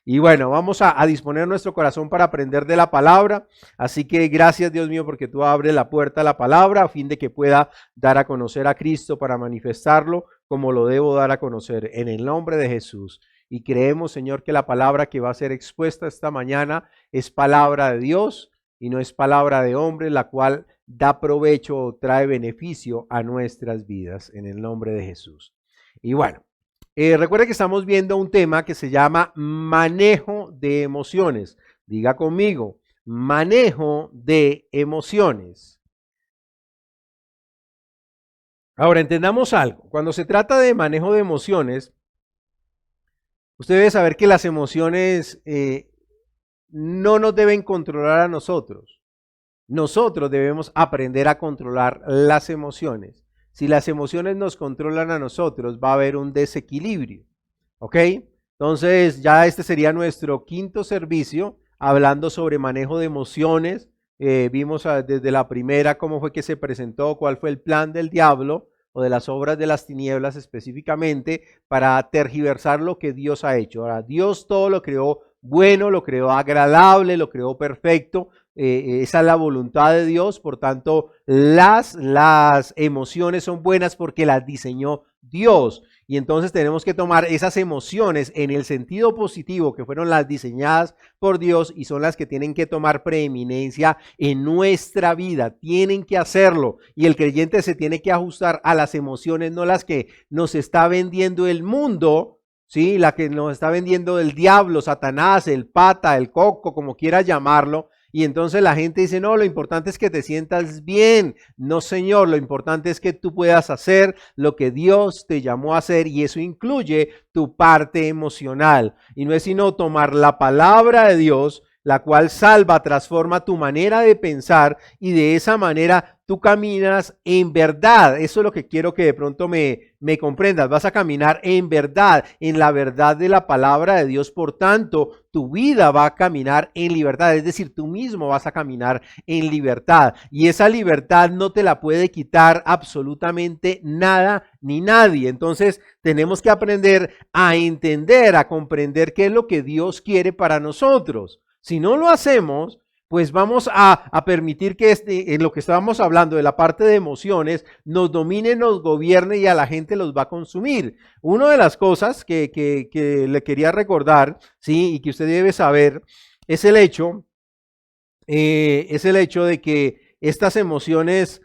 Y bueno, vamos a disponer nuestro corazón para aprender de la palabra. Así que gracias, Dios mío, porque tú abres la puerta a la palabra a fin de que pueda dar a conocer a Cristo para manifestarlo como lo debo dar a conocer en el nombre de Jesús. Y creemos, Señor, que la palabra que va a ser expuesta esta mañana es palabra de Dios y no es palabra de hombre, la cual da provecho o trae beneficio a nuestras vidas en el nombre de Jesús. Y bueno, recuerda que estamos viendo un tema que se llama manejo de emociones. Diga conmigo, manejo de emociones. Ahora, entendamos algo. Cuando se trata de manejo de emociones, usted debe saber que las emociones no nos deben controlar a nosotros. Nosotros debemos aprender a controlar las emociones. Si las emociones nos controlan a nosotros, va a haber un desequilibrio. ¿Ok? Entonces, ya este sería nuestro quinto servicio, hablando sobre manejo de emociones. Vimos desde la primera cómo fue que se presentó, cuál fue el plan del diablo o de las obras de las tinieblas específicamente para tergiversar lo que Dios ha hecho. Ahora, Dios todo lo creó bueno, lo creó agradable, lo creó perfecto. Esa es la voluntad de Dios, por tanto, las emociones son buenas porque las diseñó Dios. Y entonces tenemos que tomar esas emociones en el sentido positivo que fueron las diseñadas por Dios y son las que tienen que tomar preeminencia en nuestra vida. Tienen que hacerlo y el creyente se tiene que ajustar a las emociones, no las que nos está vendiendo el mundo, ¿sí? La que nos está vendiendo el diablo, Satanás, el pata, el coco, como quiera llamarlo. Y entonces la gente dice, no, lo importante es que te sientas bien. No, señor, lo importante es que tú puedas hacer lo que Dios te llamó a hacer y eso incluye tu parte emocional. Y no es sino tomar la palabra de Dios, la cual salva, transforma tu manera de pensar y de esa manera tú caminas en verdad. Eso es lo que quiero que de pronto me comprendas. Vas a caminar en verdad, en la verdad de la palabra de Dios. Por tanto, tu vida va a caminar en libertad. Es decir, tú mismo vas a caminar en libertad. Y esa libertad no te la puede quitar absolutamente nada ni nadie. Entonces, tenemos que aprender a entender, a comprender qué es lo que Dios quiere para nosotros. Si no lo hacemos, pues vamos a permitir que en lo que estábamos hablando de la parte de emociones nos domine, nos gobierne y a la gente los va a consumir. Una de las cosas que le quería recordar, ¿sí? Y que usted debe saber es el hecho de que estas emociones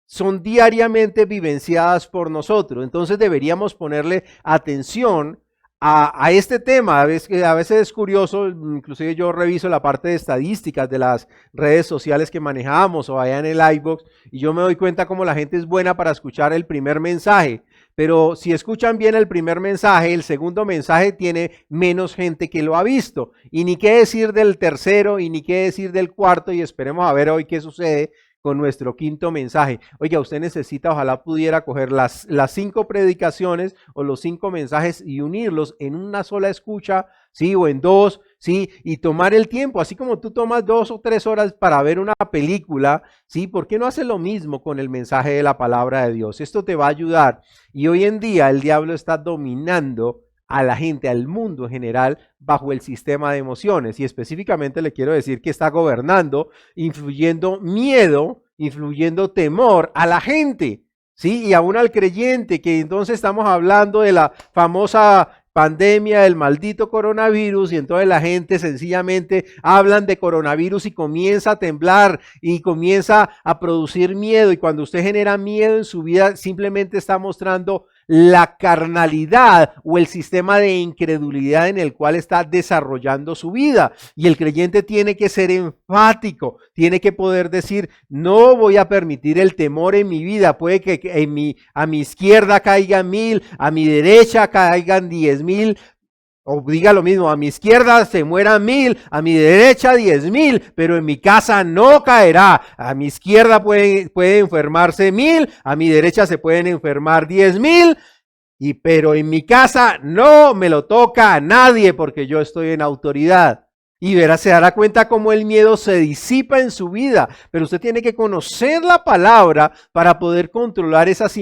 son diariamente vivenciadas por nosotros. Entonces deberíamos ponerle atención a este tema. A veces es curioso, inclusive yo reviso la parte de estadísticas de las redes sociales que manejamos o allá en el iVoox y yo me doy cuenta cómo la gente es buena para escuchar el primer mensaje, pero si escuchan bien el primer mensaje, el segundo mensaje tiene menos gente que lo ha visto y ni qué decir del tercero y ni qué decir del cuarto y esperemos a ver hoy qué sucede con nuestro quinto mensaje. Oiga, usted necesita, ojalá pudiera coger las 5 predicaciones o los 5 mensajes y unirlos en una sola escucha, ¿sí? O en 2, ¿sí? Y tomar el tiempo, así como tú tomas 2 o 3 horas para ver una película, ¿sí? ¿Por qué no hace lo mismo con el mensaje de la palabra de Dios? Esto te va a ayudar. Y hoy en día el diablo está dominando a la gente, al mundo en general, bajo el sistema de emociones. Y específicamente le quiero decir que está gobernando, influyendo miedo, influyendo temor a la gente, ¿sí? Y aún al creyente, que entonces estamos hablando de la famosa pandemia del maldito coronavirus y entonces la gente sencillamente hablan de coronavirus y comienza a temblar y comienza a producir miedo y cuando usted genera miedo en su vida simplemente está mostrando la carnalidad o el sistema de incredulidad en el cual está desarrollando su vida. Y el creyente tiene que ser enfático, tiene que poder decir, no voy a permitir el temor en mi vida. Puede que a mi izquierda caigan 1000, a mi derecha caigan 10,000, o diga lo mismo, a mi izquierda se mueran 1000, a mi derecha 10,000, pero en mi casa no caerá. A mi izquierda puede enfermarse 1000, a mi derecha se pueden enfermar 10,000, pero en mi casa no me lo toca a nadie porque yo estoy en autoridad. Y se dará cuenta cómo el miedo se disipa en su vida, pero usted tiene que conocer la palabra para poder controlar esas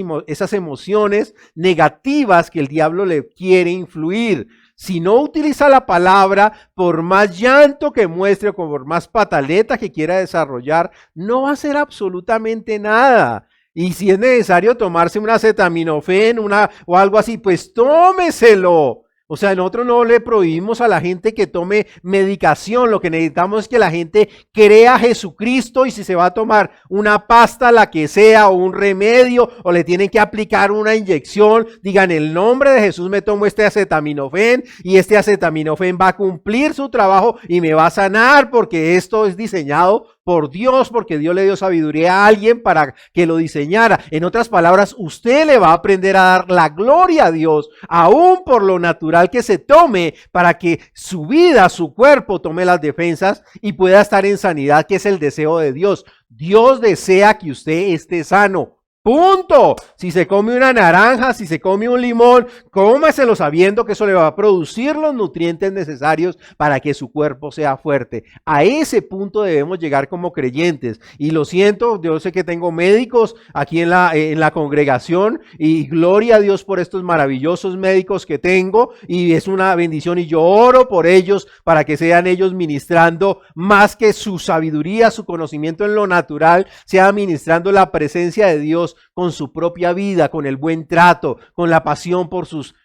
emociones negativas que el diablo le quiere influir. si no utiliza la palabra, por más llanto que muestre o por más pataleta que quiera desarrollar, no va a hacer absolutamente nada. Y si es necesario tomarse un acetaminofén, o algo así, pues tómeselo. O sea, nosotros no le prohibimos a la gente que tome medicación, lo que necesitamos es que la gente crea a Jesucristo y si se va a tomar una pasta, la que sea, o un remedio, o le tienen que aplicar una inyección, digan, en el nombre de Jesús me tomo este acetaminofén y este acetaminofén va a cumplir su trabajo y me va a sanar porque esto es diseñado por Dios, porque Dios le dio sabiduría a alguien para que lo diseñara. En otras palabras, usted le va a aprender a dar la gloria a Dios, aún por lo natural que se tome, para que su vida, su cuerpo tome las defensas y pueda estar en sanidad, que es el deseo de Dios. Dios desea que usted esté sano. Punto. Si se come una naranja, si se come un limón, cómaselo sabiendo que eso le va a producir los nutrientes necesarios para que su cuerpo sea fuerte. A ese punto debemos llegar como creyentes. Y lo siento, yo sé que tengo médicos aquí en la congregación y gloria a Dios por estos maravillosos médicos que tengo y es una bendición y yo oro por ellos para que sean ellos ministrando más que su sabiduría, su conocimiento en lo natural, sea ministrando la presencia de Dios con su propia vida, con el buen trato, con la pasión por sus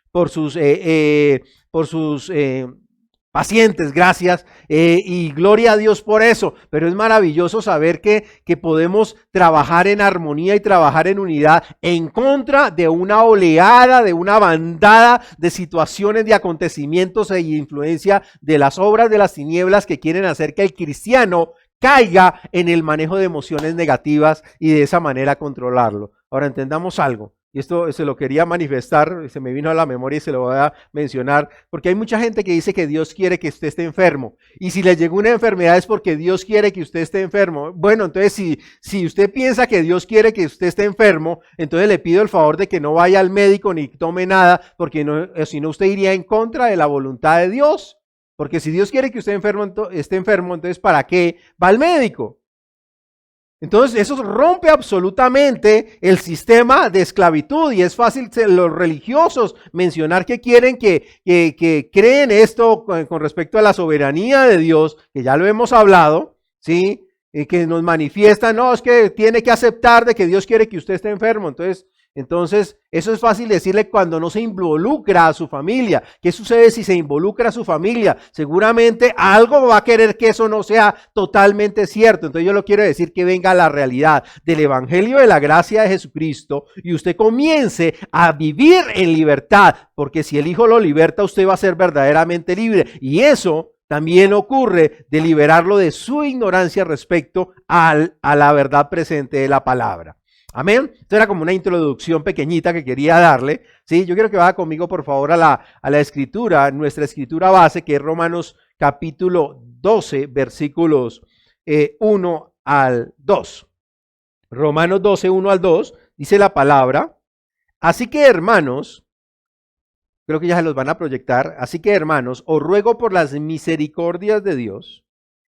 pacientes, gracias, y gloria a Dios por eso, pero es maravilloso saber que podemos trabajar en armonía y trabajar en unidad en contra de una oleada, de una bandada de situaciones, de acontecimientos e influencia de las obras de las tinieblas que quieren hacer que el cristiano caiga en el manejo de emociones negativas y de esa manera controlarlo. Ahora entendamos algo, y esto se lo quería manifestar, se me vino a la memoria y se lo voy a mencionar, porque hay mucha gente que dice que Dios quiere que usted esté enfermo, y si le llegó una enfermedad es porque Dios quiere que usted esté enfermo. Bueno, entonces si usted piensa que Dios quiere que usted esté enfermo, entonces le pido el favor de que no vaya al médico ni tome nada, porque si no usted iría en contra de la voluntad de Dios. Porque si Dios quiere que usted esté enfermo, entonces ¿para qué va al médico? Entonces eso rompe absolutamente el sistema de esclavitud y es fácil los religiosos mencionar que quieren que creen esto con respecto a la soberanía de Dios, que ya lo hemos hablado, ¿sí? Que nos manifiestan, no, es que tiene que aceptar de que Dios quiere que usted esté enfermo, entonces, eso es fácil decirle cuando no se involucra a su familia. ¿Qué sucede si se involucra a su familia? Seguramente algo va a querer que eso no sea totalmente cierto. Entonces yo lo quiero decir que venga a la realidad del evangelio de la gracia de Jesucristo y usted comience a vivir en libertad, porque si el Hijo lo liberta, usted va a ser verdaderamente libre. Y eso también ocurre de liberarlo de su ignorancia respecto a la verdad presente de la palabra. Amén. Esto era como una introducción pequeñita que quería darle. ¿Sí? Yo quiero que vaya conmigo, por favor, a la escritura, nuestra escritura base, que es Romanos capítulo 12, versículos 1 al 2. Romanos 12, 1 al 2, dice la palabra. Así que, hermanos, creo que ya se los van a proyectar. Así que, hermanos, os ruego por las misericordias de Dios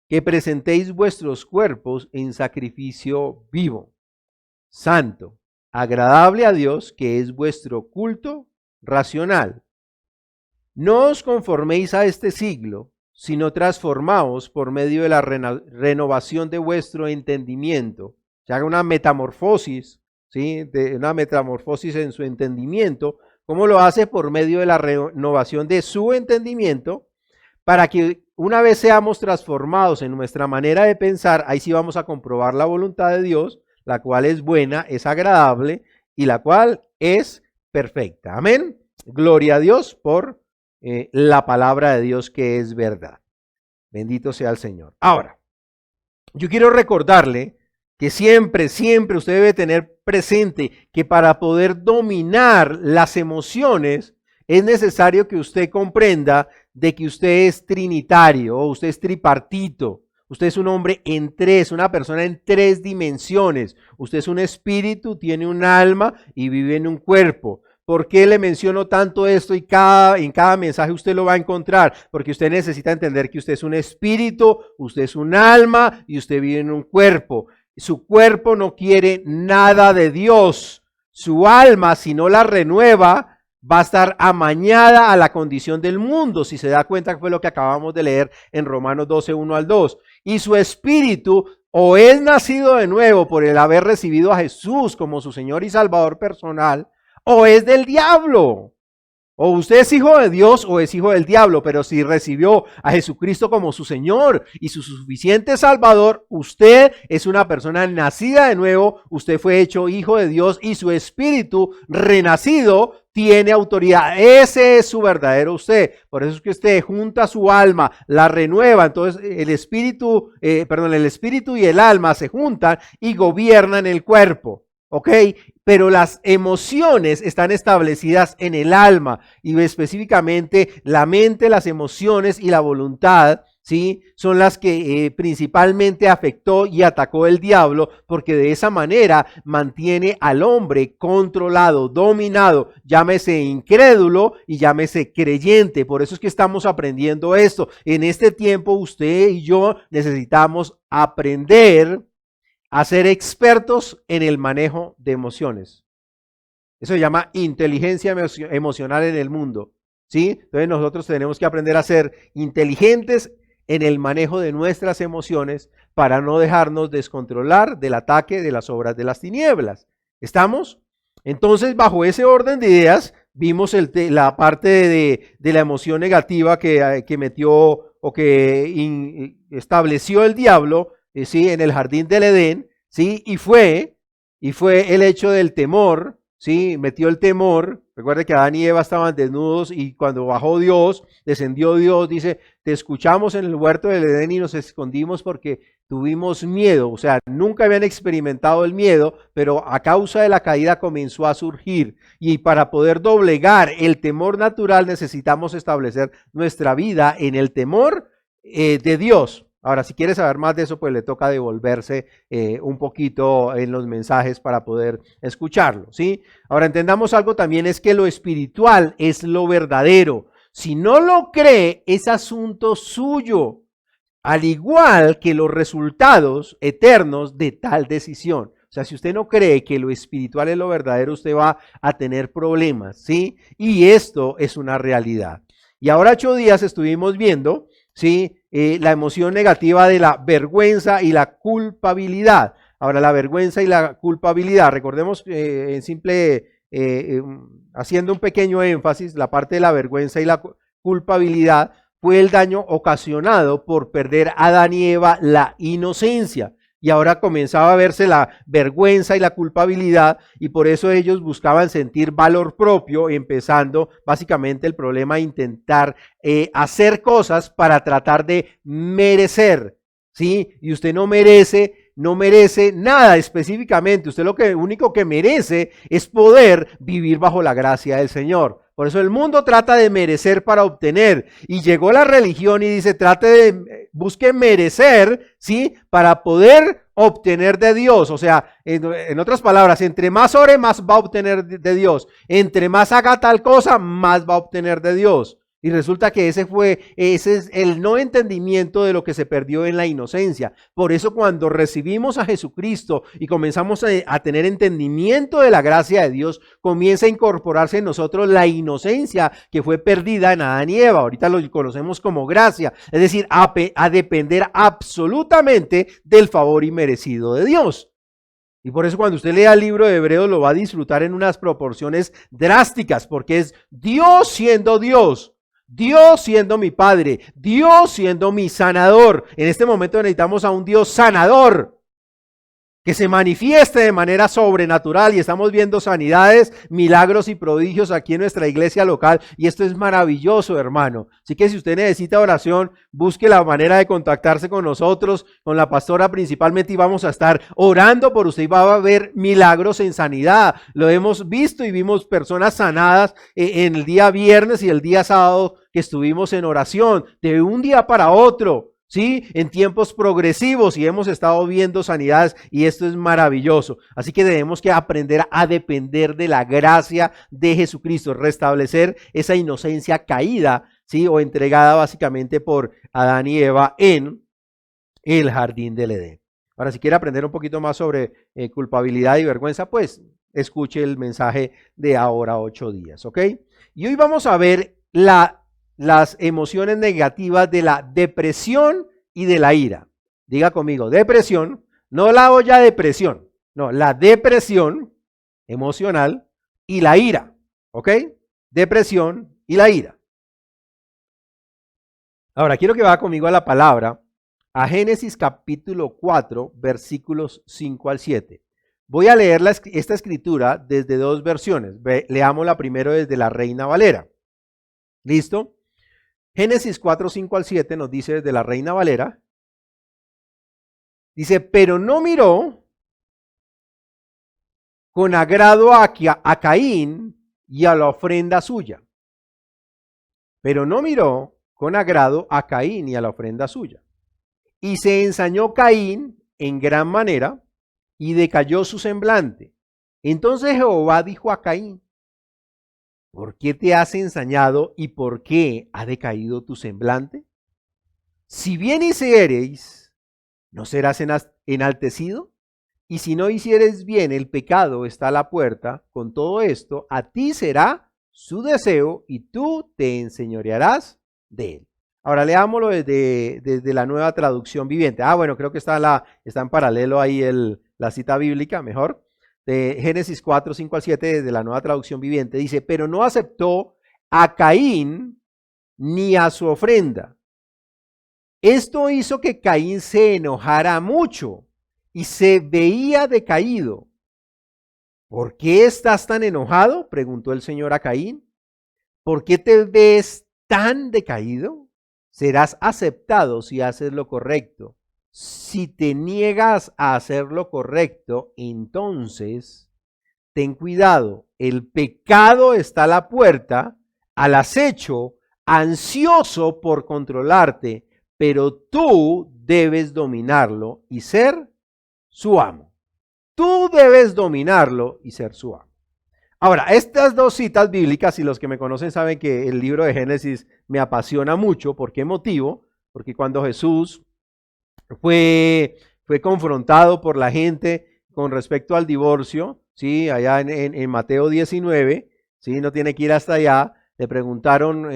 que presentéis vuestros cuerpos en sacrificio vivo, santo, agradable a Dios, que es vuestro culto racional. No os conforméis a este siglo, sino transformaos por medio de la renovación de vuestro entendimiento. Se haga una metamorfosis, ¿sí? Una metamorfosis en su entendimiento. ¿Cómo lo hace? Por medio de la renovación de su entendimiento, para que una vez seamos transformados en nuestra manera de pensar, ahí sí vamos a comprobar la voluntad de Dios, la cual es buena, es agradable y la cual es perfecta. Amén. Gloria a Dios por la palabra de Dios que es verdad. Bendito sea el Señor. Ahora, yo quiero recordarle que siempre usted debe tener presente que para poder dominar las emociones es necesario que usted comprenda de que usted es trinitario o usted es tripartito. Usted es un hombre en tres, una persona en tres dimensiones. Usted es un espíritu, tiene un alma y vive en un cuerpo. ¿Por qué le menciono tanto esto y en cada mensaje usted lo va a encontrar? Porque usted necesita entender que usted es un espíritu, usted es un alma y usted vive en un cuerpo. Su cuerpo no quiere nada de Dios. Su alma, si no la renueva, va a estar amañada a la condición del mundo, si se da cuenta que fue lo que acabamos de leer en Romanos 12, 1 al 2. Y su espíritu o es nacido de nuevo por el haber recibido a Jesús como su Señor y Salvador personal, o es del diablo. O usted es hijo de Dios o es hijo del diablo, pero si recibió a Jesucristo como su Señor y su suficiente Salvador, usted es una persona nacida de nuevo, usted fue hecho hijo de Dios y su espíritu renacido tiene autoridad. Ese es su verdadero usted. Por eso es que usted junta su alma, la renueva, entonces el espíritu y el alma se juntan y gobiernan el cuerpo. ¿Ok? Pero las emociones están establecidas en el alma y específicamente la mente, las emociones y la voluntad, ¿sí? Son las que principalmente afectó y atacó el diablo, porque de esa manera mantiene al hombre controlado, dominado, llámese incrédulo y llámese creyente. Por eso es que estamos aprendiendo esto. En este tiempo usted y yo necesitamos aprender a ser expertos en el manejo de emociones. Eso se llama inteligencia emocional en el mundo, ¿sí? Entonces nosotros tenemos que aprender a ser inteligentes en el manejo de nuestras emociones para no dejarnos descontrolar del ataque de las obras de las tinieblas. ¿Estamos? Entonces, bajo ese orden de ideas, vimos la parte de la emoción negativa que metió o que estableció el diablo, ¿sí? En el jardín del Edén, ¿sí? Y fue el hecho del temor, ¿sí? Metió el temor. Recuerde que Adán y Eva estaban desnudos y cuando bajó Dios, descendió Dios, dice, te escuchamos en el huerto del Edén y nos escondimos porque tuvimos miedo. O sea, nunca habían experimentado el miedo, pero a causa de la caída comenzó a surgir. Y para poder doblegar el temor natural necesitamos establecer nuestra vida en el temor de Dios. Ahora, si quiere saber más de eso, pues le toca devolverse un poquito en los mensajes para poder escucharlo, ¿sí? Ahora, entendamos algo también, es que lo espiritual es lo verdadero. Si no lo cree, es asunto suyo, al igual que los resultados eternos de tal decisión. O sea, si usted no cree que lo espiritual es lo verdadero, usted va a tener problemas, ¿sí? Y esto es una realidad. Y ahora 8 días estuvimos viendo, ¿sí? La emoción negativa de la vergüenza y la culpabilidad. Ahora, la vergüenza y la culpabilidad, recordemos haciendo un pequeño énfasis, la parte de la vergüenza y la culpabilidad fue el daño ocasionado por perder a Adán y Eva la inocencia. Y ahora comenzaba a verse la vergüenza y la culpabilidad y por eso ellos buscaban sentir valor propio, empezando básicamente el problema a intentar hacer cosas para tratar de merecer, ¿sí? Y usted no merece nada específicamente, usted lo único que merece es poder vivir bajo la gracia del Señor. Por eso el mundo trata de merecer para obtener. Y llegó la religión y dice, busque merecer, ¿sí? Para poder obtener de Dios. O sea, en otras palabras, entre más ore, más va a obtener de Dios. Entre más haga tal cosa, más va a obtener de Dios. Y resulta que ese es el no entendimiento de lo que se perdió en la inocencia. Por eso cuando recibimos a Jesucristo y comenzamos a tener entendimiento de la gracia de Dios, comienza a incorporarse en nosotros la inocencia que fue perdida en Adán y Eva. Ahorita lo conocemos como gracia, es decir, a depender absolutamente del favor inmerecido de Dios. Y por eso cuando usted lea el libro de Hebreos lo va a disfrutar en unas proporciones drásticas, porque es Dios siendo Dios. Dios siendo mi Padre, Dios siendo mi sanador. En este momento necesitamos a un Dios sanador que se manifieste de manera sobrenatural y estamos viendo sanidades, milagros y prodigios aquí en nuestra iglesia local y esto es maravilloso, hermano. Así que si usted necesita oración, busque la manera de contactarse con nosotros, con la pastora principalmente y vamos a estar orando por usted y va a haber milagros en sanidad. Lo hemos visto y vimos personas sanadas en el día viernes y el día sábado que estuvimos en oración, de un día para otro. ¿Sí? En tiempos progresivos y hemos estado viendo sanidades y esto es maravilloso. Así que debemos que aprender a depender de la gracia de Jesucristo, restablecer esa inocencia caída, ¿sí? O entregada básicamente por Adán y Eva en el jardín del Edén. Ahora, si quiere aprender un poquito más sobre culpabilidad y vergüenza, pues escuche el mensaje de ahora 8 días, ¿ok? Y hoy vamos a ver las emociones negativas de la depresión y de la ira. Diga conmigo, depresión, no la olla de presión, no, la depresión emocional y la ira, ¿ok? Depresión y la ira. Ahora, quiero que vaya conmigo a la palabra, a Génesis capítulo 4, versículos 5 al 7. Voy a leer esta escritura desde dos versiones. Leamos la primero desde la Reina Valera. ¿Listo? Génesis 4, 5 al 7 nos dice desde la Reina Valera. Dice, pero no miró con agrado a Caín y a la ofrenda suya. Pero no miró con agrado a Caín y a la ofrenda suya. Y se ensañó Caín en gran manera y decayó su semblante. Entonces Jehová dijo a Caín, ¿por qué te has ensañado y por qué ha decaído tu semblante? Si bien hiciereis, ¿no serás enaltecido? Y si no hicieres bien, el pecado está a la puerta. Con todo esto, a ti será su deseo y tú te enseñorearás de él. Ahora leámoslo desde la Nueva Traducción Viviente. Bueno, creo que está en paralelo ahí la cita bíblica, mejor. De Génesis 4, 5 al 7, desde la Nueva Traducción Viviente. Dice, pero no aceptó a Caín ni a su ofrenda. Esto hizo que Caín se enojara mucho y se veía decaído. ¿Por qué estás tan enojado?, preguntó el Señor a Caín. ¿Por qué te ves tan decaído? Serás aceptado si haces lo correcto. Si te niegas a hacer lo correcto, entonces ten cuidado. El pecado está a la puerta, al acecho, ansioso por controlarte, pero tú debes dominarlo y ser su amo. Tú debes dominarlo y ser su amo. Ahora, estas dos citas bíblicas, y los que me conocen saben que el libro de Génesis me apasiona mucho. ¿Por qué motivo? Porque cuando Jesús fue confrontado por la gente con respecto al divorcio, ¿sí? Allá en Mateo 19, ¿sí? No tiene que ir hasta allá, le preguntaron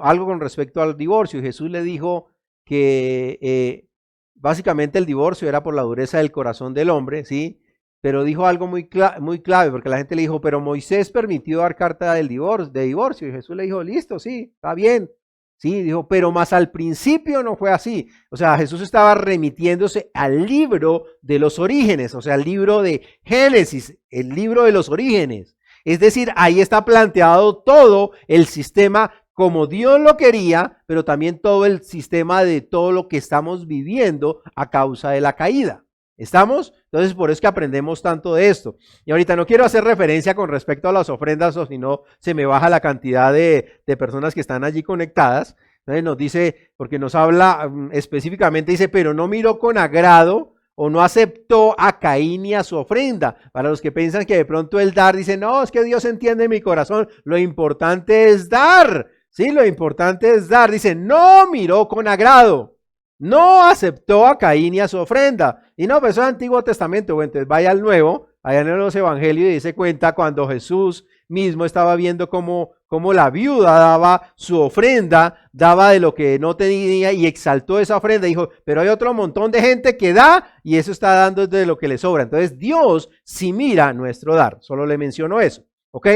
algo con respecto al divorcio y Jesús le dijo que básicamente el divorcio era por la dureza del corazón del hombre, ¿sí? Pero dijo algo muy clave, porque la gente le dijo, pero Moisés permitió dar carta de divorcio, y Jesús le dijo, listo, sí, está bien, sí, dijo, pero más al principio no fue así. O sea, Jesús estaba remitiéndose al libro de los orígenes, o sea, al libro de Génesis, el libro de los orígenes. Es decir, ahí está planteado todo el sistema como Dios lo quería, pero también todo el sistema de todo lo que estamos viviendo a causa de la caída. ¿Estamos? Entonces, por eso es que aprendemos tanto de esto. Y ahorita no quiero hacer referencia con respecto a las ofrendas, o si no, se me baja la cantidad de personas que están allí conectadas. Entonces nos dice, porque nos habla específicamente, dice, pero no miró con agrado o no aceptó a Caín ni a su ofrenda. Para los que piensan que de pronto el dar, dice, no, es que Dios entiende mi corazón, lo importante es dar. Sí, lo importante es dar. Dice, no miró con agrado. No aceptó a Caín y a su ofrenda. Y no, pues eso es Antiguo Testamento. Bueno, entonces vaya al Nuevo, allá en los Evangelios, y se cuenta cuando Jesús mismo estaba viendo cómo la viuda daba su ofrenda, daba de lo que no tenía y exaltó esa ofrenda. Dijo, pero hay otro montón de gente que da y eso está dando de lo que le sobra. Entonces Dios sí mira nuestro dar. Solo le menciono eso. ¿Ok?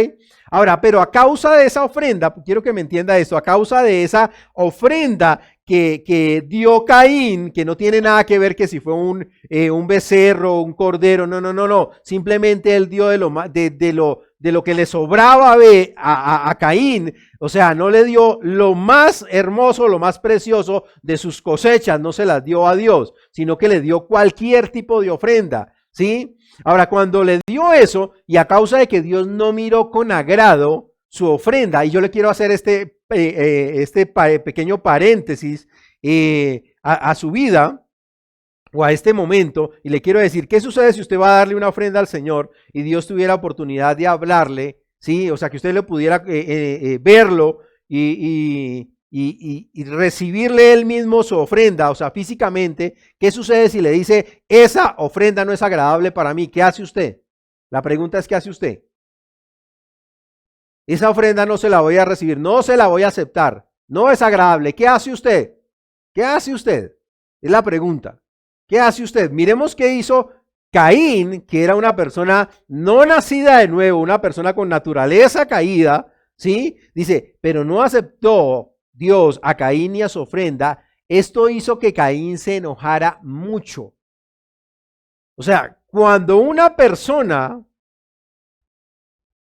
Ahora, pero a causa de esa ofrenda, quiero que me entienda esto, a causa de esa ofrenda que dio Caín, que no tiene nada que ver que si fue un becerro, un cordero, no, simplemente él dio de lo que le sobraba a Caín, o sea, no le dio lo más hermoso, lo más precioso de sus cosechas, no se las dio a Dios, sino que le dio cualquier tipo de ofrenda, ¿sí? Ahora, cuando le dio eso, y a causa de que Dios no miró con agrado su ofrenda, y yo le quiero hacer este pequeño paréntesis a su vida, o a este momento, y le quiero decir, ¿qué sucede si usted va a darle una ofrenda al Señor y Dios tuviera oportunidad de hablarle, ¿sí? O sea, que usted le pudiera verlo y recibirle él mismo su ofrenda, o sea, físicamente. ¿Qué sucede si le dice, esa ofrenda no es agradable para mí? ¿Qué hace usted? La pregunta es, ¿qué hace usted? Esa ofrenda no se la voy a recibir, no se la voy a aceptar, no es agradable. ¿Qué hace usted? ¿Qué hace usted? Es la pregunta. ¿Qué hace usted? Miremos qué hizo Caín, que era una persona no nacida de nuevo, una persona con naturaleza caída, ¿sí? Dice, pero no aceptó Dios a Caín y a su ofrenda. Esto hizo que Caín se enojara mucho. O sea, cuando una persona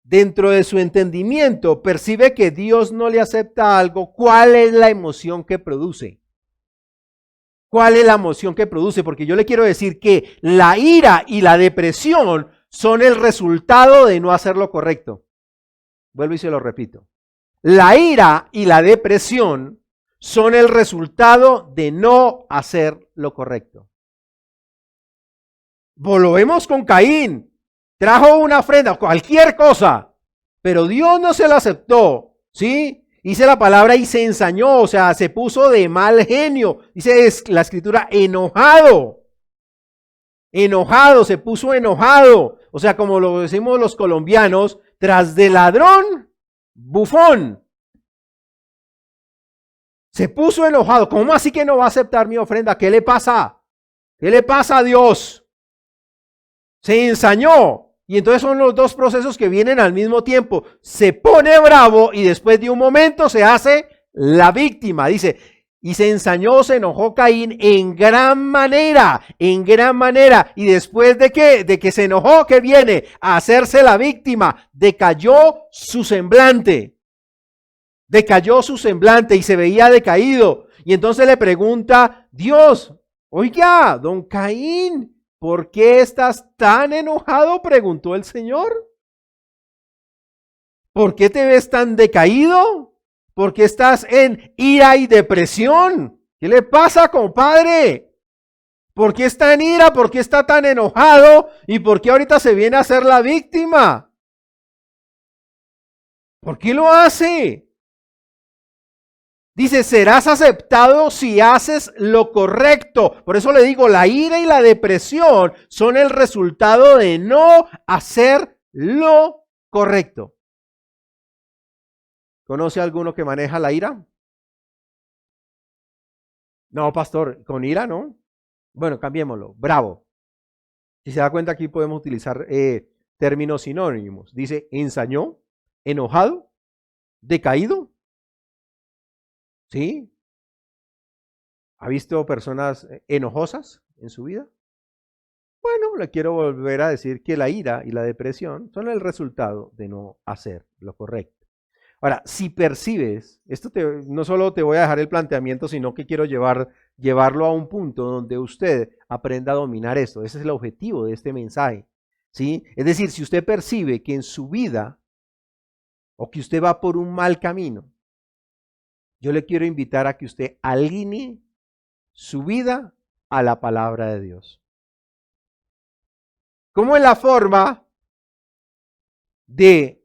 dentro de su entendimiento percibe que Dios no le acepta algo, ¿cuál es la emoción que produce? ¿Cuál es la emoción que produce? Porque yo le quiero decir que la ira y la depresión son el resultado de no hacer lo correcto. Vuelvo y se lo repito. La ira y la depresión son el resultado de no hacer lo correcto. Lo vemos con Caín. Trajo una ofrenda, cualquier cosa, pero Dios no se la aceptó, ¿sí? Dice la palabra y se ensañó, o sea, se puso de mal genio. Dice la escritura, enojado. Enojado, se puso enojado. O sea, como lo decimos los colombianos, tras de ladrón, bufón. Se puso enojado. ¿Cómo así que no va a aceptar mi ofrenda? ¿Qué le pasa? ¿Qué le pasa a Dios? Se ensañó. Y entonces son los dos procesos que vienen al mismo tiempo. Se pone bravo y después de un momento se hace la víctima. Dice, y se ensañó, se enojó Caín en gran manera, en gran manera. Y después de que se enojó, ¿qué viene? A hacerse la víctima. Decayó su semblante. Decayó su semblante y se veía decaído. Y entonces le pregunta Dios, oiga, don Caín, ¿por qué estás tan enojado?, preguntó el Señor. ¿Por qué te ves tan decaído? ¿Por qué estás en ira y depresión? ¿Qué le pasa, compadre? ¿Por qué está en ira? ¿Por qué está tan enojado? ¿Y por qué ahorita se viene a hacer la víctima? ¿Por qué lo hace? Dice, serás aceptado si haces lo correcto. Por eso le digo, la ira y la depresión son el resultado de no hacer lo correcto. ¿Conoce a alguno que maneja la ira? No, pastor, con ira no. Bueno, cambiémoslo. Bravo. Si se da cuenta, aquí podemos utilizar términos sinónimos. Dice, ensañó, enojado, decaído. ¿Sí? ¿Ha visto personas enojosas en su vida? Bueno, le quiero volver a decir que la ira y la depresión son el resultado de no hacer lo correcto. Ahora, si percibes, no solo te voy a dejar el planteamiento, sino que quiero llevarlo a un punto donde usted aprenda a dominar esto. Ese es el objetivo de este mensaje, ¿sí? Es decir, si usted percibe que en su vida o que usted va por un mal camino, yo le quiero invitar a que usted alinee su vida a la palabra de Dios. ¿Cómo es la forma de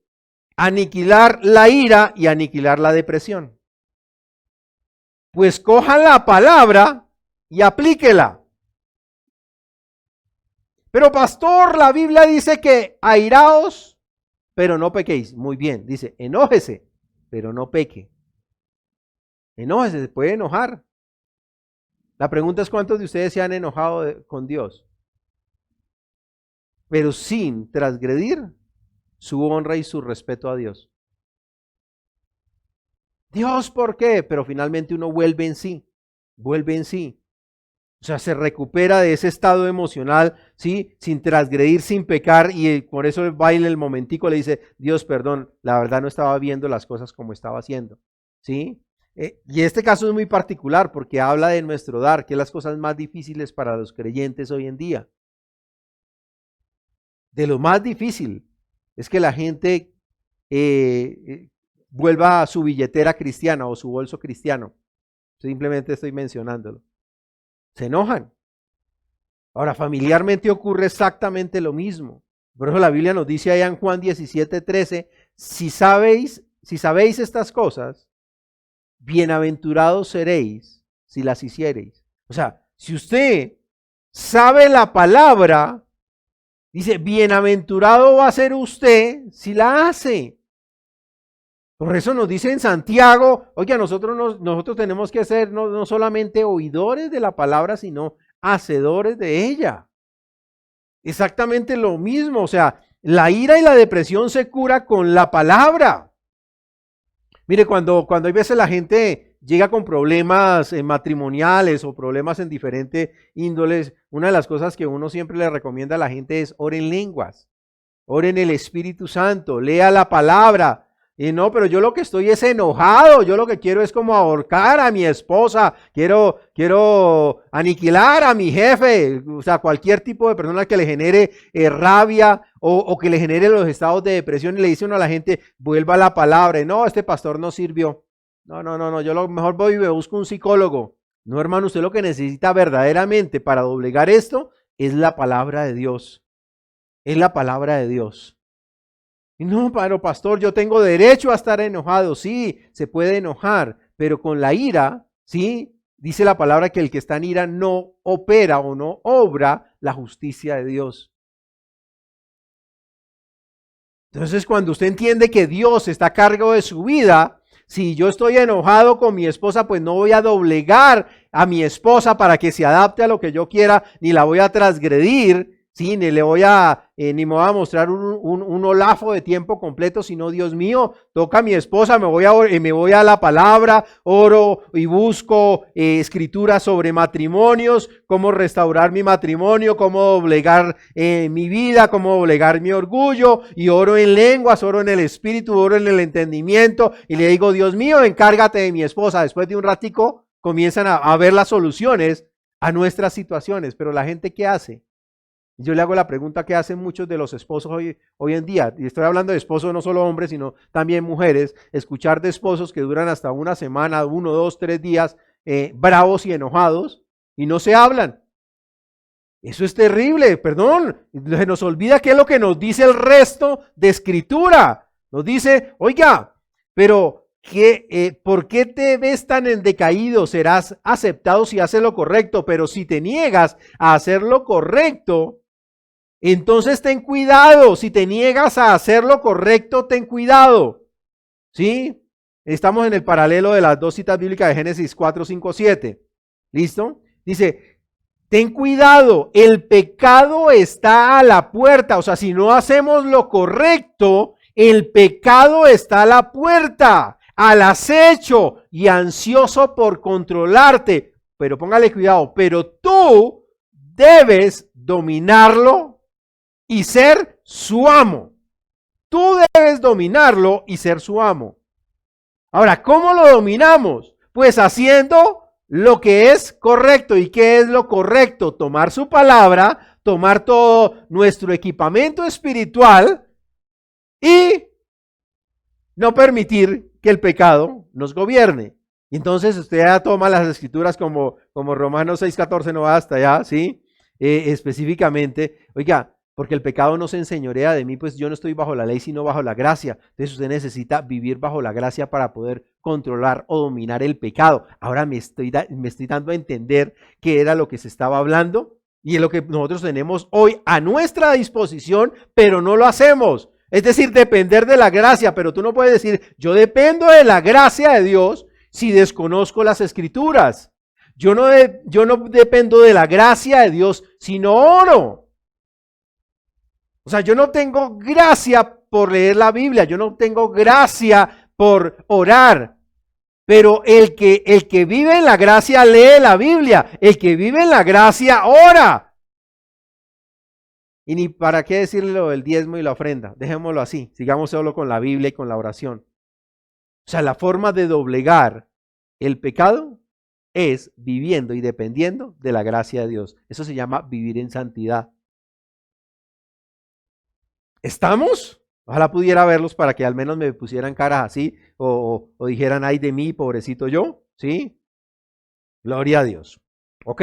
aniquilar la ira y aniquilar la depresión? Pues coja la palabra y aplíquela. Pero pastor, la Biblia dice que airaos, pero no pequéis. Muy bien, dice, enójese, pero no peque. Enójese, se puede enojar. La pregunta es cuántos de ustedes se han enojado con Dios, pero sin transgredir su honra y su respeto a Dios. Dios, ¿por qué? Pero finalmente uno vuelve en sí, vuelve en sí. O sea, se recupera de ese estado emocional, ¿sí? Sin transgredir, sin pecar, y por eso va en el momentico le dice, Dios, perdón, la verdad no estaba viendo las cosas como estaba haciendo, ¿sí? Y este caso es muy particular porque habla de nuestro dar, que es las cosas más difíciles para los creyentes hoy en día. De lo más difícil es que la gente vuelva a su billetera cristiana o su bolso cristiano. Simplemente estoy mencionándolo. Se enojan. Ahora, familiarmente ocurre exactamente lo mismo. Por eso la Biblia nos dice allá en Juan 17:13, si sabéis estas cosas, bienaventurados seréis si las hiciereis. O sea, si usted sabe la palabra, Dice, bienaventurado va a ser usted si la hace. Por eso nos dice en Santiago, oiga, nosotros tenemos que ser no solamente oidores de la palabra, sino hacedores de ella. Exactamente lo mismo, o sea, la ira y la depresión se cura con la palabra. Mire, cuando hay veces la gente llega con problemas matrimoniales o problemas en diferentes índoles, una de las cosas que uno siempre le recomienda a la gente es oren en lenguas, oren en el Espíritu Santo, lea la palabra. Y no, pero yo lo que estoy es enojado, yo lo que quiero es como ahorcar a mi esposa, quiero aniquilar a mi jefe, o sea, cualquier tipo de persona que le genere rabia o que le genere los estados de depresión y le dice uno a la gente, vuelva a la palabra, y no, este pastor no sirvió, no, yo lo mejor voy y me busco un psicólogo. No, hermano, usted lo que necesita verdaderamente para doblegar esto es la palabra de Dios, es la palabra de Dios. Y no, pero pastor, yo tengo derecho a estar enojado. Sí, se puede enojar, pero con la ira, sí, dice la palabra que el que está en ira no opera o no obra la justicia de Dios. Entonces, cuando usted entiende que Dios está a cargo de su vida, si yo estoy enojado con mi esposa, pues no voy a doblegar a mi esposa para que se adapte a lo que yo quiera, ni la voy a transgredir. Sí, ni me voy a mostrar un olafo de tiempo completo, sino Dios mío, toca a mi esposa, me voy a la palabra, oro y busco escrituras sobre matrimonios, cómo restaurar mi matrimonio, cómo doblegar mi vida, cómo doblegar mi orgullo, y oro en lenguas, oro en el espíritu, oro en el entendimiento, y le digo, Dios mío, encárgate de mi esposa. Después de un ratico comienzan a ver las soluciones a nuestras situaciones, pero la gente, ¿qué hace? Yo le hago la pregunta que hacen muchos de los esposos hoy en día, y estoy hablando de esposos no solo hombres, sino también mujeres, escuchar de esposos que duran hasta una semana, 1, 2, 3 días, bravos y enojados, y no se hablan. Eso es terrible, perdón, se nos olvida qué es lo que nos dice el resto de Escritura. Nos dice, oiga, pero ¿por qué te ves tan en decaído? Serás aceptado si haces lo correcto, pero si te niegas a hacer lo correcto, entonces ten cuidado. Si te niegas a hacer lo correcto, ten cuidado. ¿Sí? Estamos en el paralelo de las dos citas bíblicas de Génesis 4, 5, 7. ¿Listo? Dice, ten cuidado, el pecado está a la puerta. O sea, si no hacemos lo correcto, el pecado está a la puerta, al acecho y ansioso por controlarte. Pero póngale cuidado, pero tú debes dominarlo y ser su amo. Tú debes dominarlo y ser su amo. Ahora, ¿cómo lo dominamos? Pues haciendo lo que es correcto. ¿Y qué es lo correcto? Tomar su palabra, tomar todo nuestro equipamiento espiritual y no permitir que el pecado nos gobierne. Y entonces usted ya toma las escrituras como Romanos 6:14, no basta ya, ¿sí? Específicamente, oiga, porque el pecado no se enseñorea de mí, pues yo no estoy bajo la ley, sino bajo la gracia. Entonces usted necesita vivir bajo la gracia para poder controlar o dominar el pecado. Ahora me estoy dando a entender qué era lo que se estaba hablando y es lo que nosotros tenemos hoy a nuestra disposición, pero no lo hacemos. Es decir, depender de la gracia, pero tú no puedes decir, yo dependo de la gracia de Dios si desconozco las escrituras. Yo no dependo de la gracia de Dios si no oro. O sea, yo no tengo gracia por leer la Biblia, yo no tengo gracia por orar. Pero el que vive en la gracia lee la Biblia, el que vive en la gracia ora. Y ni para qué decirle lo del diezmo y la ofrenda, dejémoslo así, sigamos solo con la Biblia y con la oración. O sea, la forma de doblegar el pecado es viviendo y dependiendo de la gracia de Dios. Eso se llama vivir en santidad. ¿Estamos? Ojalá pudiera verlos para que al menos me pusieran caras así o dijeran, ay de mí, pobrecito yo. ¿Sí? Gloria a Dios. ¿Ok?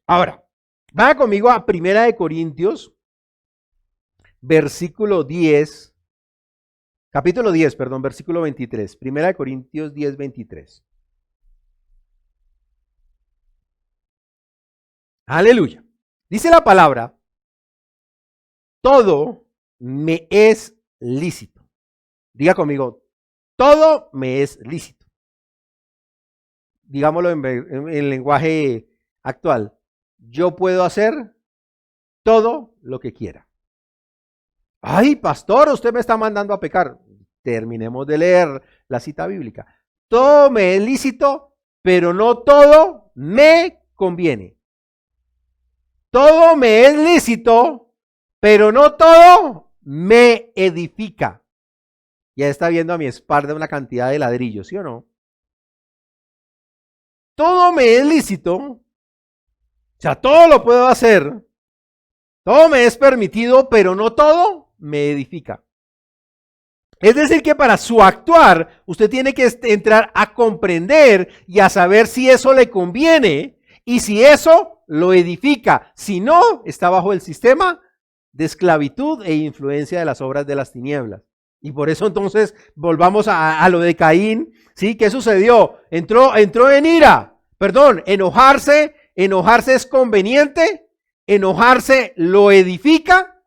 Ahora, vaya conmigo a 1 Corintios, versículo 10, capítulo 10, perdón, versículo 23. 1 Corintios 10, 23. Aleluya. Dice la palabra, todo me es lícito. Diga conmigo, todo me es lícito. Digámoslo en lenguaje actual. Yo puedo hacer todo lo que quiera. Ay, pastor, usted me está mandando a pecar. Terminemos de leer la cita bíblica. Todo me es lícito, pero no todo me conviene. Todo me es lícito, pero no todo me edifica. Ya está viendo a mi espalda una cantidad de ladrillos, ¿sí o no? Todo me es lícito, o sea, todo lo puedo hacer, todo me es permitido, pero no todo me edifica. Es decir, que para su actuar, usted tiene que entrar a comprender y a saber si eso le conviene y si eso lo edifica. Si no, está bajo el sistema de esclavitud e influencia de las obras de las tinieblas. Y por eso entonces volvamos a lo de Caín, ¿sí? ¿Qué sucedió? Entró en ira, perdón, enojarse es conveniente, enojarse lo edifica.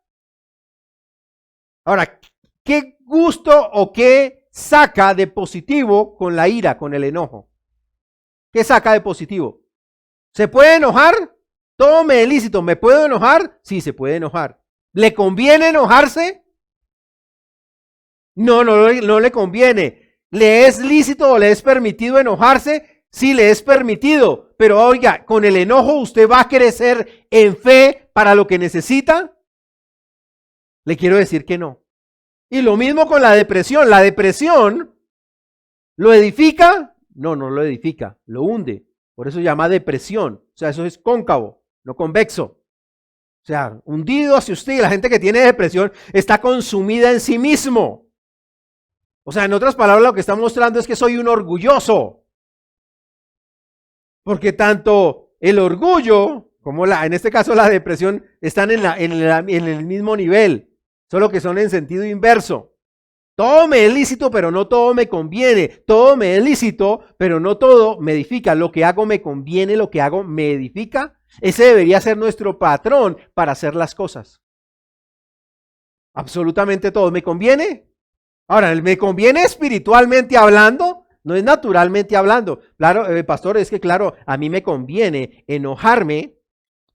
Ahora, ¿qué gusto o qué saca de positivo con la ira, con el enojo? ¿Qué saca de positivo? ¿Se puede enojar? Todo me es lícito. ¿Me puedo enojar? Sí, se puede enojar. ¿Le conviene enojarse? No le conviene. ¿Le es lícito o le es permitido enojarse? Sí, le es permitido. Pero oiga, con el enojo usted va a crecer en fe para lo que necesita. Le quiero decir que no. Y lo mismo con la depresión. ¿La depresión lo edifica? No lo edifica, lo hunde. Por eso se llama depresión. O sea, eso es cóncavo, no convexo. O sea, hundido hacia usted. Y la gente que tiene depresión está consumida en sí mismo. O sea, en otras palabras, lo que está mostrando es que soy un orgulloso. Porque tanto el orgullo como en este caso la depresión están en el mismo nivel. Solo que son en sentido inverso. Todo me es lícito, pero no todo me conviene. Todo me es lícito, pero no todo me edifica. Lo que hago me conviene, lo que hago me edifica. Ese debería ser nuestro patrón para hacer las cosas. Absolutamente todo. ¿Me conviene? Ahora, ¿me conviene espiritualmente hablando? No es naturalmente hablando. Claro, pastor, es que claro, a mí me conviene enojarme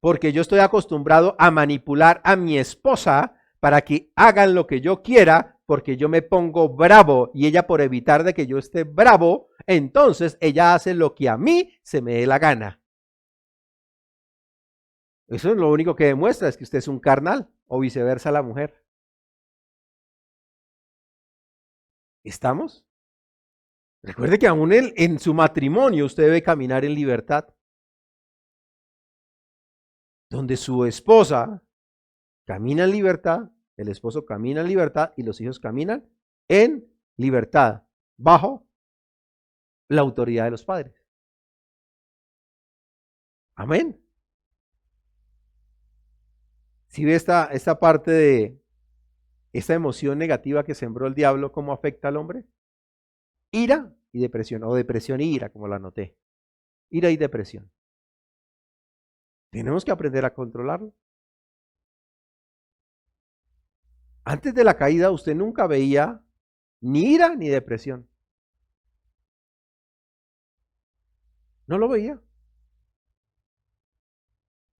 porque yo estoy acostumbrado a manipular a mi esposa para que hagan lo que yo quiera, porque yo me pongo bravo y ella por evitar de que yo esté bravo, entonces ella hace lo que a mí se me dé la gana. Eso es lo único que demuestra, es que usted es un carnal o viceversa la mujer. ¿Estamos? Recuerde que aún en su matrimonio usted debe caminar en libertad. Donde su esposa camina en libertad, el esposo camina en libertad y los hijos caminan en libertad, bajo la autoridad de los padres. Amén. Si ve esta parte de esta emoción negativa que sembró el diablo, ¿cómo afecta al hombre? Ira y depresión, o depresión y ira, como la anoté. Ira y depresión. Tenemos que aprender a controlarlo. Antes de la caída usted nunca veía ni ira ni depresión. No lo veía.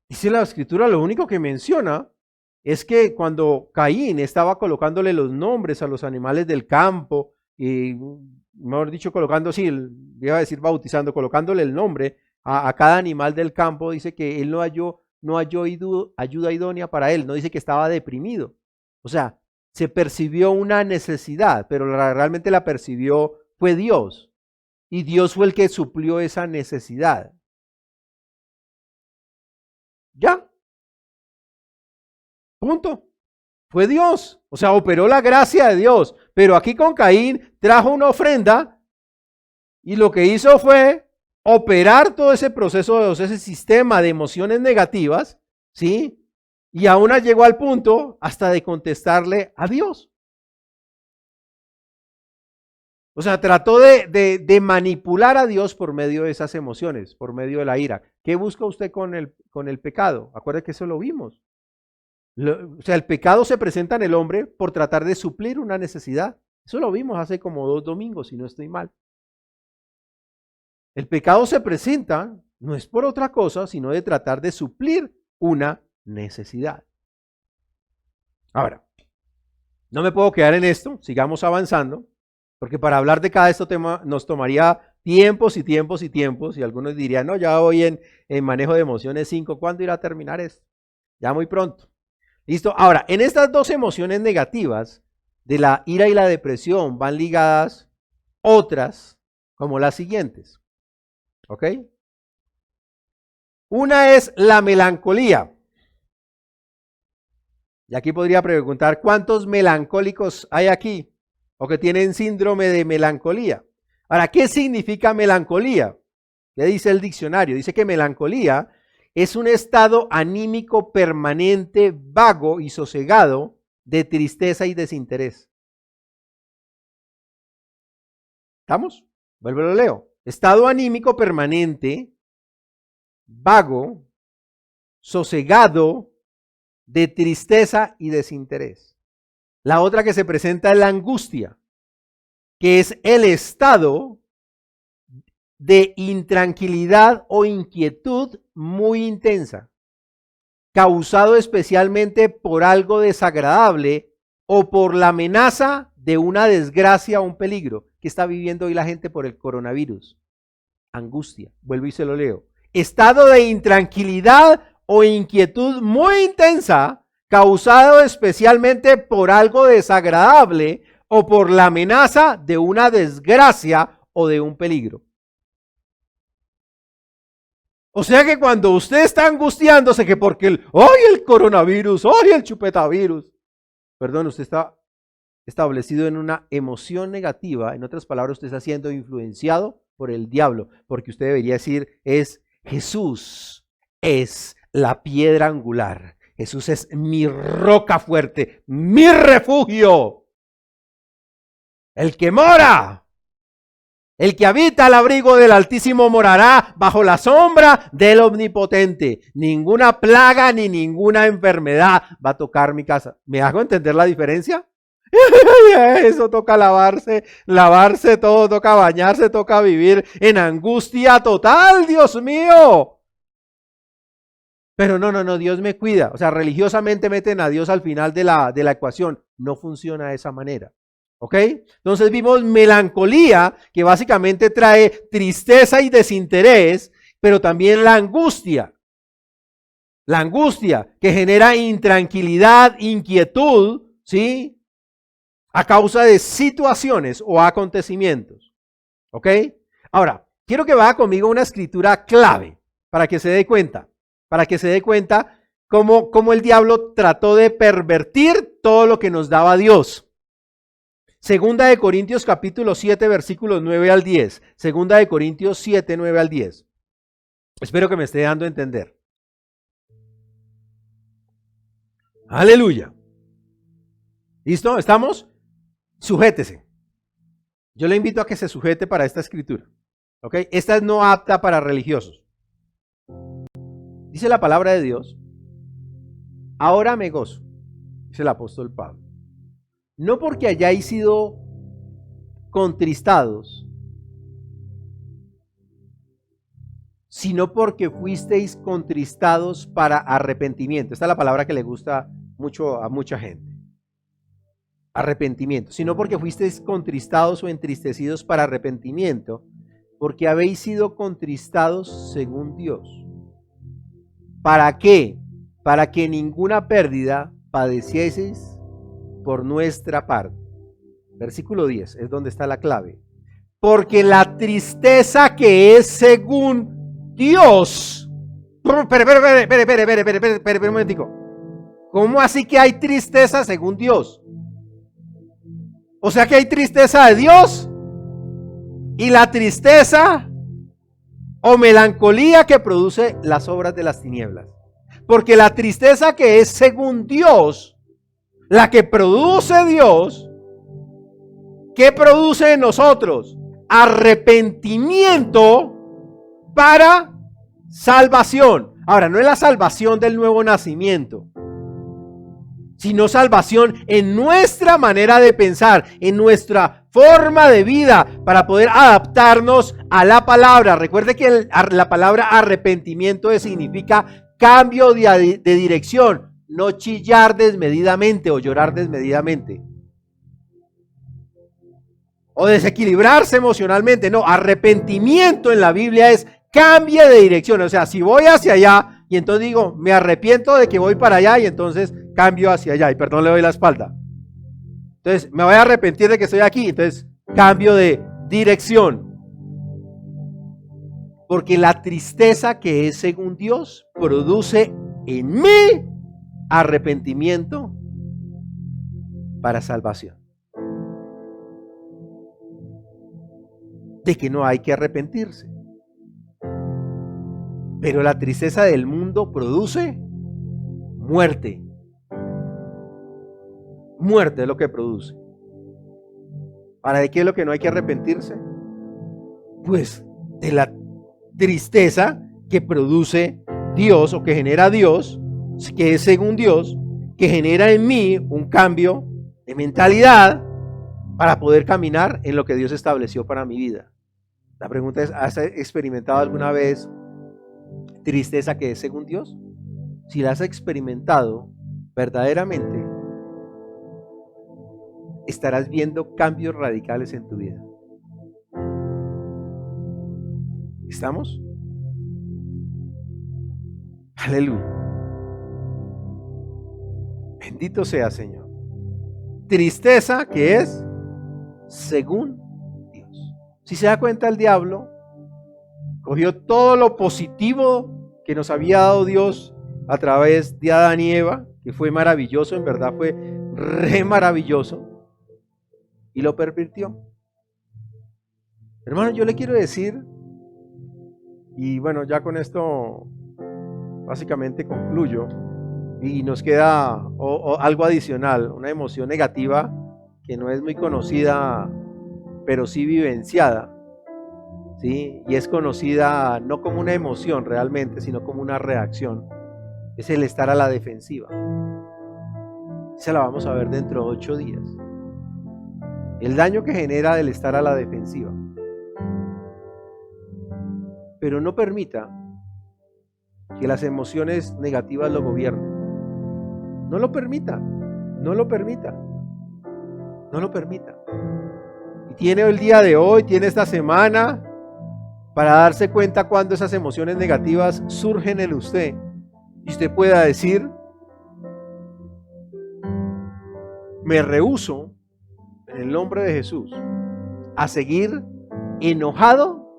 Dice la escritura, lo único que menciona es que cuando Caín estaba colocándole los nombres a los animales del campo, y mejor dicho, colocando, sí, iba a decir bautizando, colocándole el nombre a cada animal del campo, dice que él no halló ayuda idónea para él, no dice que estaba deprimido. O sea, se percibió una necesidad, pero realmente la percibió fue Dios. Y Dios fue el que suplió esa necesidad. Ya. Punto. Fue Dios. O sea, operó la gracia de Dios. Pero aquí con Caín trajo una ofrenda y lo que hizo fue operar todo ese proceso, ese sistema de emociones negativas, ¿sí? Y aún llegó al punto hasta de contestarle a Dios. O sea, trató de manipular a Dios por medio de esas emociones, por medio de la ira. ¿Qué busca usted con el pecado? Acuérdate que eso lo vimos. O sea, el pecado se presenta en el hombre por tratar de suplir una necesidad. Eso lo vimos hace como 2 domingos, si no estoy mal. El pecado se presenta no es por otra cosa, sino de tratar de suplir una necesidad. Ahora, no me puedo quedar en esto, sigamos avanzando, porque para hablar de cada este tema nos tomaría tiempos y tiempos y tiempos, y algunos dirían, no, ya voy en manejo de emociones 5, ¿cuándo irá a terminar esto? Ya muy pronto. ¿Listo? Ahora, en estas dos emociones negativas, de la ira y la depresión, van ligadas otras como las siguientes. ¿Ok? Una es la melancolía. Y aquí podría preguntar, ¿cuántos melancólicos hay aquí? O que tienen síndrome de melancolía. Ahora, ¿qué significa melancolía? ¿Qué dice el diccionario? Dice que melancolía es un estado anímico permanente, vago y sosegado de tristeza y desinterés. ¿Estamos? Vuelvo y lo leo. Estado anímico permanente, vago, sosegado, de tristeza y desinterés. La otra que se presenta es la angustia, que es el estado de intranquilidad o inquietud muy intensa, causado especialmente por algo desagradable o por la amenaza de una desgracia o un peligro que está viviendo hoy la gente por el coronavirus. Angustia, vuelvo y se lo leo. Estado de intranquilidad o inquietud muy intensa, causado especialmente por algo desagradable o por la amenaza de una desgracia o de un peligro. O sea que cuando usted está angustiándose que porque el coronavirus, el chupetavirus, perdón, usted está establecido en una emoción negativa, en otras palabras, usted está siendo influenciado por el diablo, porque usted debería decir, Jesús es la piedra angular, Jesús es mi roca fuerte, mi refugio, el que mora. El que habita al abrigo del Altísimo morará bajo la sombra del Omnipotente. Ninguna plaga ni ninguna enfermedad va a tocar mi casa. ¿Me hago entender la diferencia? Eso toca lavarse todo, toca bañarse, toca vivir en angustia total, Dios mío. Pero no, Dios me cuida. O sea, religiosamente meten a Dios al final de la ecuación. No funciona de esa manera. ¿Ok? Entonces vimos melancolía, que básicamente trae tristeza y desinterés, pero también la angustia. La angustia que genera intranquilidad, inquietud, ¿sí? A causa de situaciones o acontecimientos. ¿Ok? Ahora, quiero que vaya conmigo una escritura clave para que se dé cuenta. Para que se dé cuenta cómo el diablo trató de pervertir todo lo que nos daba Dios. Segunda de Corintios capítulo 7 versículos 9 al 10. Segunda de Corintios 7, 9 al 10. Espero que me esté dando a entender. Aleluya. ¿Listo? ¿Estamos? Sujétese. Yo le invito a que se sujete para esta escritura. ¿Ok? Esta es no apta para religiosos. Dice la palabra de Dios. Ahora me gozo, dice el apóstol Pablo. No porque hayáis sido contristados, sino porque fuisteis contristados para arrepentimiento. Esta es la palabra que le gusta mucho a mucha gente. Arrepentimiento. Sino porque fuisteis contristados o entristecidos para arrepentimiento, porque habéis sido contristados según Dios. ¿Para qué? Para que ninguna pérdida padecieseis por nuestra parte. Versículo 10 es donde está la clave. Porque la tristeza que es según Dios. Espera un momentico. ¿Cómo así que hay tristeza según Dios? O sea que hay tristeza de Dios y la tristeza o melancolía que produce las obras de las tinieblas. Porque la tristeza que es según Dios, la que produce Dios, ¿qué produce en nosotros? Arrepentimiento para salvación. Ahora, no es la salvación del nuevo nacimiento. sino salvación en nuestra manera de pensar, en nuestra forma de vida, para poder adaptarnos a la palabra. Recuerde que la palabra arrepentimiento significa cambio de dirección, no chillar desmedidamente o llorar desmedidamente, o desequilibrarse emocionalmente. No, arrepentimiento en la Biblia es cambie de dirección. O sea, si voy hacia allá y entonces digo, me arrepiento de que voy para allá y entonces cambio hacia allá y perdón, le doy la espalda. Entonces, me voy a arrepentir de que estoy aquí, entonces cambio de dirección. Porque la tristeza que es según Dios produce en mí arrepentimiento para salvación. De que no hay que arrepentirse. Pero la tristeza del mundo produce muerte. Muerte es lo que produce. ¿Para de qué es lo que no hay que arrepentirse? Pues de la tristeza que produce Dios o que genera Dios, que es según Dios, que genera en mí un cambio de mentalidad para poder caminar en lo que Dios estableció para mi vida. La pregunta es, ¿has experimentado alguna vez tristeza que es según Dios? Si la has experimentado verdaderamente, estarás viendo cambios radicales en tu vida. ¿Estamos? Aleluya. Bendito sea, Señor. Tristeza que es según Dios. Si se da cuenta, el diablo cogió todo lo positivo que nos había dado Dios a través de Adán y Eva, que fue maravilloso, en verdad fue re maravilloso, y lo pervirtió. Hermano, yo le quiero decir, y bueno, ya con esto básicamente concluyo, y nos queda algo adicional, una emoción negativa que no es muy conocida, pero sí vivenciada, ¿sí? Y es conocida no como una emoción realmente, sino como una reacción. Es el estar a la defensiva. Se la vamos a ver dentro de 8 días. El daño que genera el estar a la defensiva. Pero no permita que las emociones negativas lo gobiernen. No lo permita, no lo permita, no lo permita. Y tiene el día de hoy, tiene esta semana para darse cuenta cuando esas emociones negativas surgen en usted. Y usted pueda decir, me rehúso en el nombre de Jesús a seguir enojado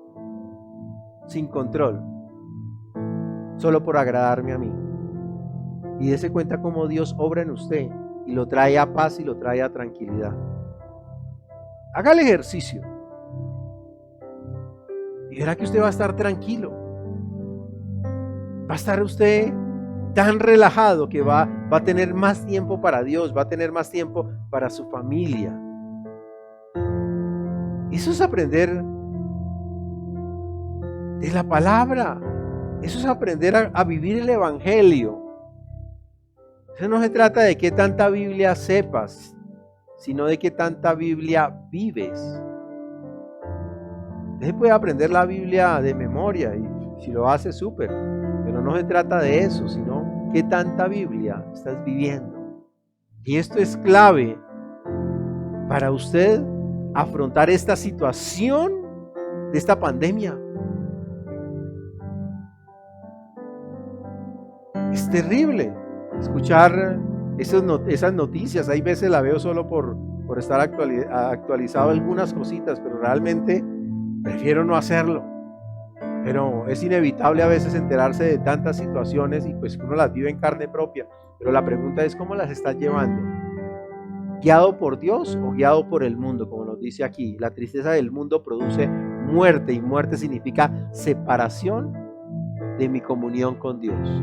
sin control, solo por agradarme a mí. Y dése cuenta cómo Dios obra en usted y lo trae a paz y lo trae a tranquilidad. Haga el ejercicio y verá que usted va a estar tranquilo. Va a estar usted tan relajado que va a tener más tiempo para Dios, va a tener más tiempo para su familia. Eso es aprender de la palabra. Eso es aprender a vivir el evangelio. Eso no se trata de qué tanta Biblia sepas, sino de qué tanta Biblia vives. Usted puede aprender la Biblia de memoria y si lo hace súper, pero no se trata de eso, sino qué tanta Biblia estás viviendo. Y esto es clave para usted afrontar esta situación de esta pandemia. Es terrible escuchar esas noticias. Hay veces la veo solo por estar actualizado algunas cositas, pero realmente prefiero no hacerlo. Pero es inevitable a veces enterarse de tantas situaciones y pues uno las vive en carne propia. Pero la pregunta es, ¿cómo las estás llevando? ¿Guiado por Dios o guiado por el mundo? Como nos dice aquí, la tristeza del mundo produce muerte, y muerte significa separación de mi comunión con Dios.